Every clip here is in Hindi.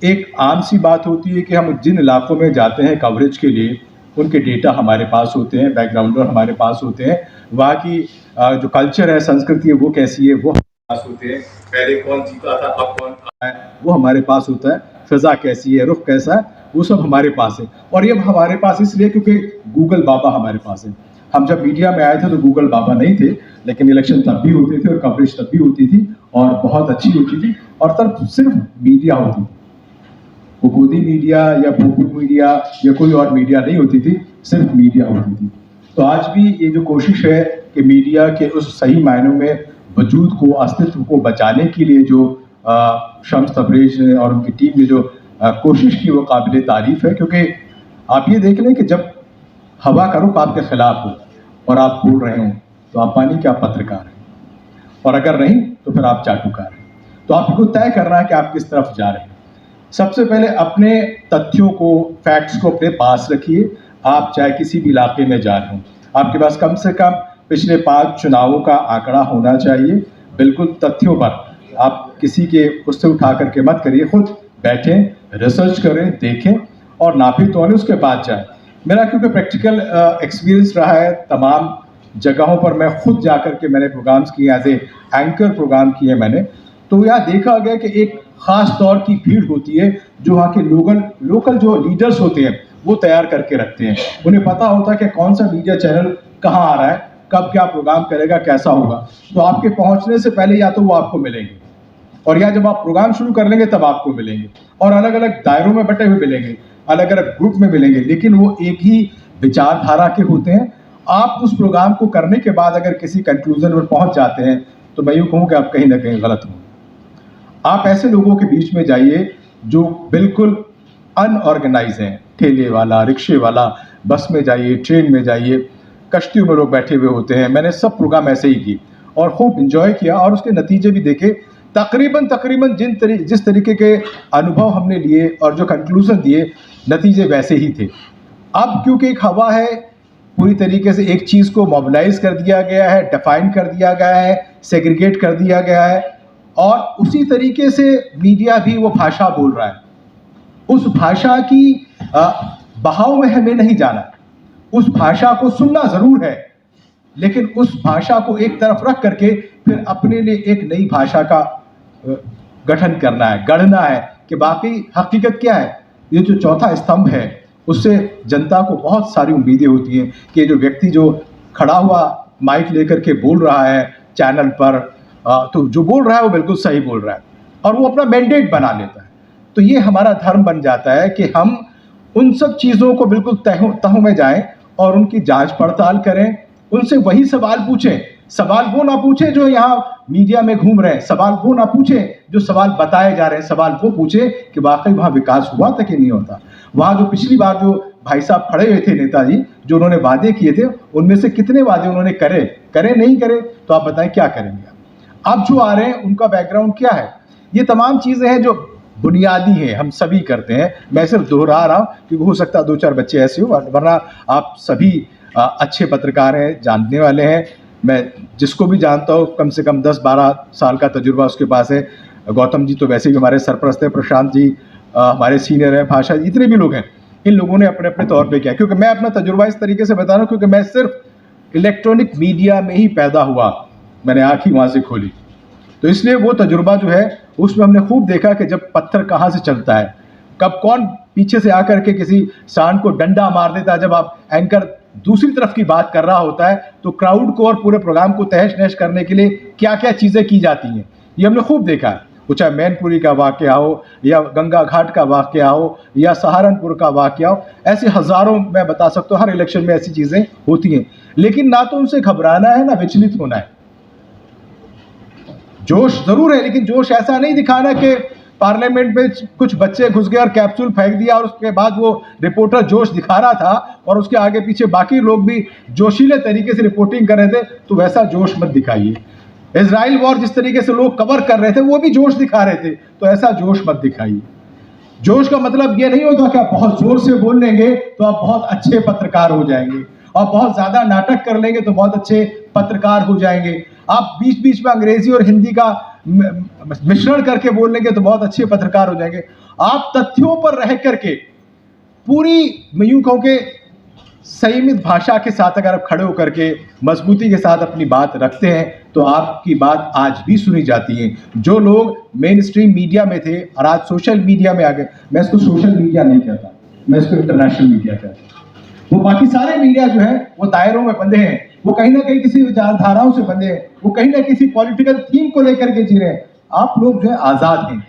एक आम सी बात होती है कि हम जिन इलाकों में जाते हैं कवरेज के लिए, उनके डेटा हमारे पास होते हैं, बैकग्राउंडर हमारे पास होते हैं, वहाँ की जो कल्चर है, संस्कृति है, वो कैसी है, वो हमारे पास होते हैं। पहले कौन जीता था, अब कौन आया है, वो हमारे पास होता है। फ़िज़ा कैसी है, रुख कैसा है, वो सब हमारे पास है। और ये हमारे पास इसलिए क्योंकि गूगल बाबा हमारे पास है। हम जब मीडिया में आए थे तो गूगल बाबा नहीं थे, लेकिन इलेक्शन तब भी होते थे और कवरेज तब भी होती थी और बहुत अच्छी होती थी, और तब सिर्फ मीडिया होती थी। वो गोदी मीडिया या पोपू मीडिया या कोई और मीडिया नहीं होती थी, सिर्फ मीडिया होती थी। तो आज भी ये जो कोशिश है कि मीडिया के उस सही मायनों में वजूद को, अस्तित्व को बचाने के लिए जो शम्स तबरेज़ ने और उनकी टीम ने जो कोशिश की, वो काबिल तारीफ है। क्योंकि आप ये देख लें कि जब हवा का रुख आपके खिलाफ हो और आप बोल रहे हों, तो आप मानिए कि आप पत्रकार हैं, और अगर नहीं तो फिर आप चाटुकार हैं। तो आपको तय करना है कि आप किस तरफ जा रहे हैं। सबसे पहले अपने तथ्यों को, फैक्ट्स को अपने पास रखिए। आप चाहे किसी भी इलाके में जा रहे हों, आपके पास कम से कम पिछले 5 चुनावों का आंकड़ा होना चाहिए। बिल्कुल तथ्यों पर आप किसी के उससे उठा करके मत करिए, खुद बैठें, रिसर्च करें, देखें और नापी तोलें, उसके बाद जाएं। मेरा क्योंकि प्रैक्टिकल एक्सपीरियंस रहा है, तमाम जगहों पर मैं खुद जा करके मैंने प्रोग्राम्स किए, एज ए एंकर प्रोग्राम किए मैंने। तो यहाँ देखा गया कि एक ख़ास तौर की भीड़ होती है जो वहाँ के लोकल जो लीडर्स होते हैं वो तैयार करके रखते हैं। उन्हें पता होता है कि कौन सा मीडिया चैनल कहाँ आ रहा है, कब क्या प्रोग्राम करेगा, कैसा होगा। तो आपके पहुँचने से पहले या तो वो आपको मिलेंगे, और या जब आप प्रोग्राम शुरू कर लेंगे तब आपको मिलेंगे, और अलग अलग दायरों में बटे हुए मिलेंगे, अलग अलग ग्रुप में मिलेंगे, लेकिन वो एक ही विचारधारा के होते हैं। आप उस प्रोग्राम को करने के बाद अगर किसी कंक्लूजन पर पहुंच जाते हैं तो मैं यूँ कहूँ कि आप कहीं ना कहीं गलत हों। आप ऐसे लोगों के बीच में जाइए जो बिल्कुल अनऑर्गेनाइज हैं, ठेले वाला, रिक्शे वाला, बस में जाइए, ट्रेन में जाइए, कश्तियों में लोग बैठे हुए होते हैं। मैंने सब प्रोग्राम ऐसे ही की और खूब इंजॉय किया, और उसके नतीजे भी देखे। तकरीबन जिस तरीके के अनुभव हमने लिए और जो कंक्लूजन दिए, नतीजे वैसे ही थे। अब क्योंकि एक हवा है, पूरी तरीके से एक चीज़ को मोबिलाइज कर दिया गया है, डिफाइन कर दिया गया है, सेग्रीगेट कर दिया गया है, और उसी तरीके से मीडिया भी वो भाषा बोल रहा है। उस भाषा की बहाव में हमें नहीं जाना है। उस भाषा को सुनना ज़रूर है, लेकिन उस भाषा को एक तरफ रख करके फिर अपने लिए एक नई भाषा का गठन करना है, गढ़ना है कि बाकी हकीकत क्या है। ये जो चौथा स्तंभ है, उससे जनता को बहुत सारी उम्मीदें होती हैं कि जो व्यक्ति जो खड़ा हुआ माइक लेकर के बोल रहा है चैनल पर, तो जो बोल रहा है वो बिल्कुल सही बोल रहा है, और वो अपना मैंडेट बना लेता है। तो ये हमारा धर्म बन जाता है कि हम उन सब चीज़ों को बिल्कुल तहों में जाएं और उनकी जांच पड़ताल करें, उनसे वही सवाल पूछें। सवाल वो ना पूछें जो यहाँ मीडिया में घूम रहे हैं, सवाल वो ना पूछें जो सवाल बताए जा रहे हैं, सवाल वो पूछें कि वाकई वहाँ विकास हुआ था कि नहीं होता। वहाँ जो पिछली बार जो भाई साहब खड़े हुए थे, नेताजी, जो उन्होंने वादे किए थे, उनमें से कितने वादे उन्होंने करे नहीं करे, तो आप बताएं क्या करेंगे। अब जो आ रहे हैं उनका बैकग्राउंड क्या है। ये तमाम चीज़ें हैं जो बुनियादी हैं, हम सभी करते हैं। मैं सिर्फ दोहरा रहा हूँ क्योंकि हो सकता है 2-4 बच्चे ऐसे हो, वरना आप सभी अच्छे पत्रकार हैं, जानने वाले हैं। मैं जिसको भी जानता हूँ कम से कम 10-12 साल का तजुर्बा उसके पास है। गौतम जी तो वैसे भी हमारे सरपरस्त हैं, प्रशांत जी हमारे सीनियर हैं, भाषा जी, जितने भी लोग हैं, इन लोगों ने अपने अपने तौर पे किया। क्योंकि मैं अपना तजुर्बा इस तरीके से बता रहा हूँ क्योंकि मैं सिर्फ इलेक्ट्रॉनिक मीडिया में ही पैदा हुआ, मैंने आँख ही वहाँ से खोली। तो इसलिए वो तजुर्बा जो है उसमें हमने खूब देखा कि जब पत्थर कहाँ से चलता है, कब कौन पीछे से आकर के किसी सांड को डंडा मार देता है, जब आप एंकर दूसरी तरफ की बात कर रहा होता है, तो क्राउड को और पूरे प्रोग्राम को तहस नहस करने के लिए क्या क्या चीज़ें की जाती हैं, ये हमने खूब देखा है। वो चाहे मैनपुरी का वाक़या हो या गंगा घाट का वाक़या हो या सहारनपुर का वाक़या हो, ऐसे हज़ारों मैं बता सकता हूँ। हर इलेक्शन में ऐसी चीज़ें होती हैं, लेकिन ना तो उनसे घबराना है ना विचलित होना है। जोश ज़रूर है, लेकिन जोश ऐसा नहीं दिखाना कि पार्लियामेंट में कुछ बच्चे घुस गए और कैप्सूल फेंक दिया और उसके बाद वो रिपोर्टर जोश दिखा रहा था और उसके आगे पीछे बाकी लोग भी जोशीले तरीके से रिपोर्टिंग कर रहे थे, तो वैसा जोश मत दिखाइए। इजराइल वॉर जिस तरीके से लोग कवर कर रहे थे, वो भी जोश दिखा रहे थे, तो ऐसा जोश मत दिखाइए। जोश का मतलब ये नहीं होता कि आप बहुत जोर से बोल लेंगे तो आप बहुत अच्छे पत्रकार हो जाएंगे, और बहुत ज़्यादा नाटक कर लेंगे तो बहुत अच्छे पत्रकार हो जाएंगे। आप बीच बीच में अंग्रेजी और हिंदी का मिश्रण करके बोल लेंगे तो बहुत अच्छे पत्रकार हो जाएंगे। आप तथ्यों पर रह करके पूरी, मैं यूं कहूं कि संयमित भाषा के साथ अगर आप खड़े होकर के मजबूती के साथ अपनी बात रखते हैं तो आपकी बात आज भी सुनी जाती है। जो लोग मेन स्ट्रीम मीडिया में थे और आज सोशल मीडिया में आ गए, मैं इसको सोशल मीडिया नहीं कहता, मैं इसको इंटरनेशनल मीडिया कहता हूँ। वो बाकी सारे मीडिया जो है वो दायरों में बंधे हैं, वो कहीं ना कहीं किसी विचारधाराओं से बंधे हैं, वो कहीं ना किसी पॉलिटिकल थीम को लेकर के जी रहे हैं। आप लोग जो है आजाद हैं,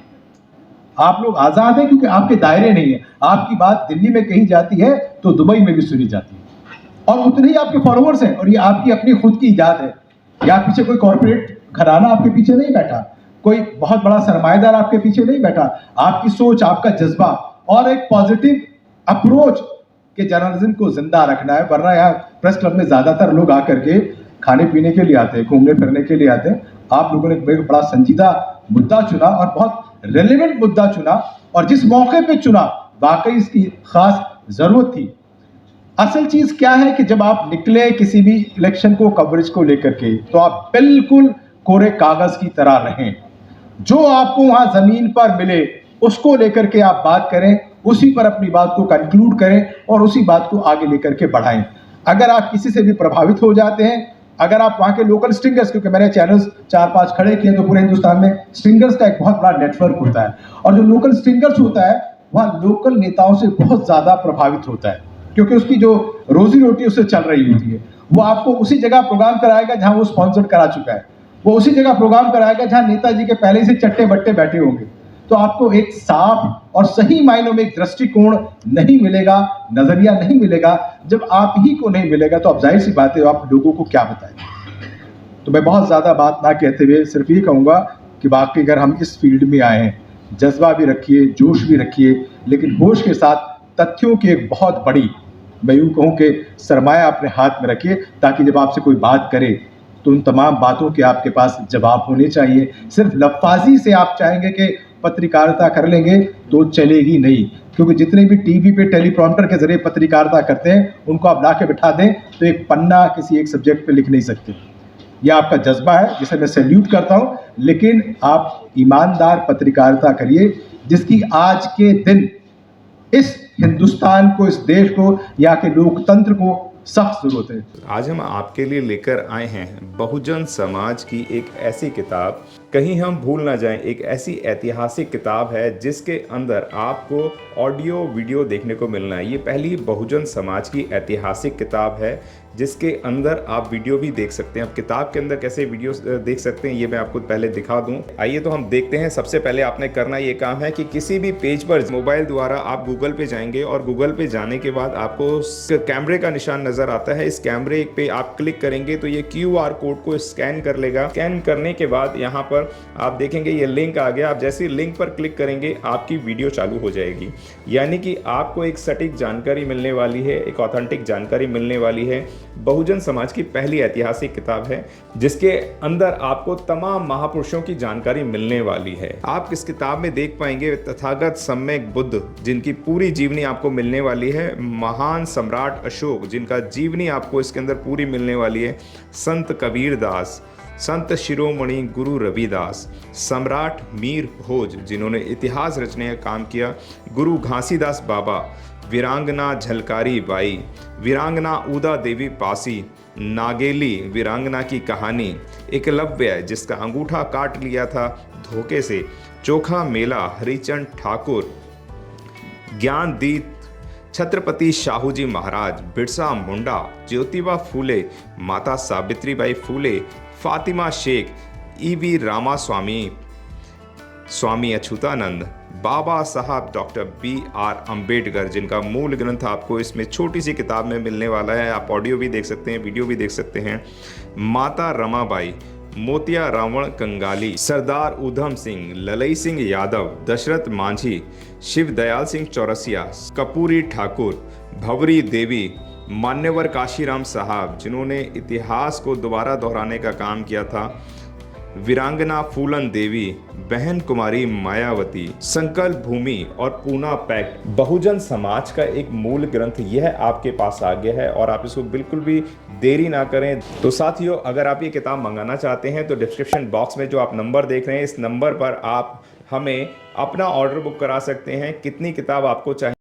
आप लोग आजाद हैं क्योंकि आपके दायरे नहीं है। आपकी बात दिल्ली में कही जाती है तो दुबई में भी सुनी जाती है, और उतने ही आपके फॉलोअर्स हैं, और ये आपकी अपनी खुद की इजाद है। या पीछे कोई कॉर्पोरेट घराना आपके पीछे नहीं बैठा, कोई बहुत बड़ा सरमाएदार आपके पीछे नहीं बैठा। आपकी सोच, आपका जज्बा और एक पॉजिटिव अप्रोच के जर्नलिज्म को जिंदा रखना है। वरना यहाँ प्रेस क्लब में ज्यादातर लोग आकर के खाने पीने के लिए आते हैं, घूमने फिरने के लिए आते हैं। आप लोगों ने एक बड़ा संजीदा मुद्दा चुना और बहुत रेलेवेंट मुद्दा चुना, और जिस मौके पे चुना वाकई इसकी खास जरूरत थी। असल चीज क्या है कि जब आप निकले किसी भी इलेक्शन को कवरेज को लेकर के, तो आप बिल्कुल कोरे कागज की तरह रहें। जो आपको वहां जमीन पर मिले उसको लेकर के आप बात करें, उसी पर अपनी बात को कंक्लूड करें और उसी बात को आगे लेकर के बढ़ाएं। अगर आप किसी से भी प्रभावित हो जाते हैं, अगर आप वहां के लोकल स्ट्रिंगर्स, क्योंकि मैंने चैनल्स 4-5 खड़े किए तो पूरे हिंदुस्तान में स्ट्रिंगर्स का एक बहुत बड़ा नेटवर्क होता है, और जो लोकल स्ट्रिंगर्स होता है वह लोकल नेताओं से बहुत ज्यादा प्रभावित होता है, क्योंकि उसकी जो रोजी रोटी उससे चल रही होती है। वो आपको उसी जगह प्रोग्राम कराएगा जहां वो स्पॉन्सर्ड करा चुका है, वो उसी जगह प्रोग्राम कराएगा जहां नेताजी के पहले से चट्टे बट्टे बैठे होंगे। तो आपको एक साफ और सही मायनों में एक दृष्टिकोण नहीं मिलेगा, नजरिया नहीं मिलेगा। जब आप ही को नहीं मिलेगा तो अब जाहिर सी बात है आप लोगों को क्या बताएं। तो मैं बहुत ज्यादा बात ना कहते हुए सिर्फ ये कहूंगा कि वाकई अगर हम इस फील्ड में आए हैं, जज्बा भी रखिए, जोश भी रखिए, लेकिन होश के साथ तथ्यों की एक बहुत बड़ी, मैं यूं कहूं कि सरमाया अपने हाथ में रखिए, ताकि जब आपसे कोई बात करे तो उन तमाम बातों के आपके पास जवाब होने चाहिए। सिर्फ लफ्फाजी से आप चाहेंगे कि पत्रकारिता कर लेंगे तो चलेगी नहीं, क्योंकि जितने भी टीवी पे टेलीप्रॉम्प्टर के जरिए पत्रकारिता करते हैं उनको आप ला के बिठा दें तो एक पन्ना किसी एक सब्जेक्ट पे लिख नहीं सकते। यह आपका जज्बा है जिसे मैं सैल्यूट करता हूं, लेकिन आप ईमानदार पत्रकारिता करिए जिसकी आज के दिन इस हिंदुस्तान को, इस देश को, यहाँ के लोकतंत्र को सख्त जरूरत है। आज हम आपके लिए लेकर आए हैं बहुजन समाज की एक ऐसी किताब, कहीं हम भूल ना जाएं, एक ऐसी ऐतिहासिक किताब है जिसके अंदर आपको ऑडियो वीडियो देखने को मिलना है। ये पहली बहुजन समाज की ऐतिहासिक किताब है जिसके अंदर आप वीडियो भी देख सकते हैं। अब किताब के अंदर कैसे वीडियो देख सकते हैं ये मैं आपको पहले दिखा दूं। आइए तो हम देखते हैं। सबसे पहले आपने करना ये काम है कि किसी भी पेज पर मोबाइल द्वारा आप गूगल पे जाएंगे, और गूगल पे जाने के बाद आपको कैमरे का निशान नजर आता है। इस कैमरे पे आप क्लिक करेंगे तो ये QR कोड को स्कैन कर लेगा। स्कैन करने के बाद यहाँ पर आप देखेंगे ये लिंक आ गया। आप जैसे ही लिंक पर क्लिक करेंगे आपकी वीडियो चालू हो जाएगी, यानी कि आपको एक सटीक जानकारी मिलने वाली है, एक ऑथेंटिक जानकारी मिलने वाली है। बहुजन समाज की पहली ऐतिहासिक किताब है जिसके अंदर आपको तमाम महापुरुषों की जानकारी मिलने वाली है। आप इस किताब में देख पाएंगे तथागत सम्यक बुद्ध जिनकी पूरी जीवनी आपको मिलने वाली है, महान सम्राट अशोक जिनका जीवनी आपको इसके अंदर पूरी मिलने वाली है, संत कबीर दास, संत शिरोमणि गुरु रविदास, सम्राट मीर भोज जिन्होंने इतिहास रचने का काम किया, गुरु घासीदास बाबा, वीरांगना झलकारी बाई, वीरांगना उदा देवी पासी, नागेली वीरांगना की कहानी, एकलव्य जिसका अंगूठा काट लिया था धोखे से, चोखा मेला हरिचंद ठाकुर, ज्ञानदीप छत्रपति शाहू जी महाराज, बिरसा मुंडा, ज्योतिबा फूले, माता सावित्रीबाई फूले, फातिमा शेख, EV रामास्वामी, स्वामी अच्युतानंद, बाबा साहब डॉक्टर BR अम्बेडकर जिनका मूल ग्रंथ आपको इसमें छोटी सी किताब में मिलने वाला है। आप ऑडियो भी देख सकते हैं, वीडियो भी देख सकते हैं। माता रमाबाई, मोतिया रावण कंगाली, सरदार उधम सिंह, ललई सिंह यादव, दशरथ मांझी, शिव दयाल सिंह चौरसिया, कपूरी ठाकुर, भवरी देवी, मान्यवर काशीराम साहब जिन्होंने इतिहास को दोबारा दोहराने का काम किया था, वीरांगना फूलन देवी, बहन कुमारी मायावती, संकल्प भूमि और पूना पैक्ट, बहुजन समाज का एक मूल ग्रंथ यह आपके पास आ गया है और आप इसको बिल्कुल भी देरी ना करें। तो साथियों, अगर आप ये किताब मंगाना चाहते हैं तो डिस्क्रिप्शन बॉक्स में जो आप नंबर देख रहे हैं, इस नंबर पर आप हमें अपना ऑर्डर बुक करा सकते हैं। कितनी किताब आपको चाहिए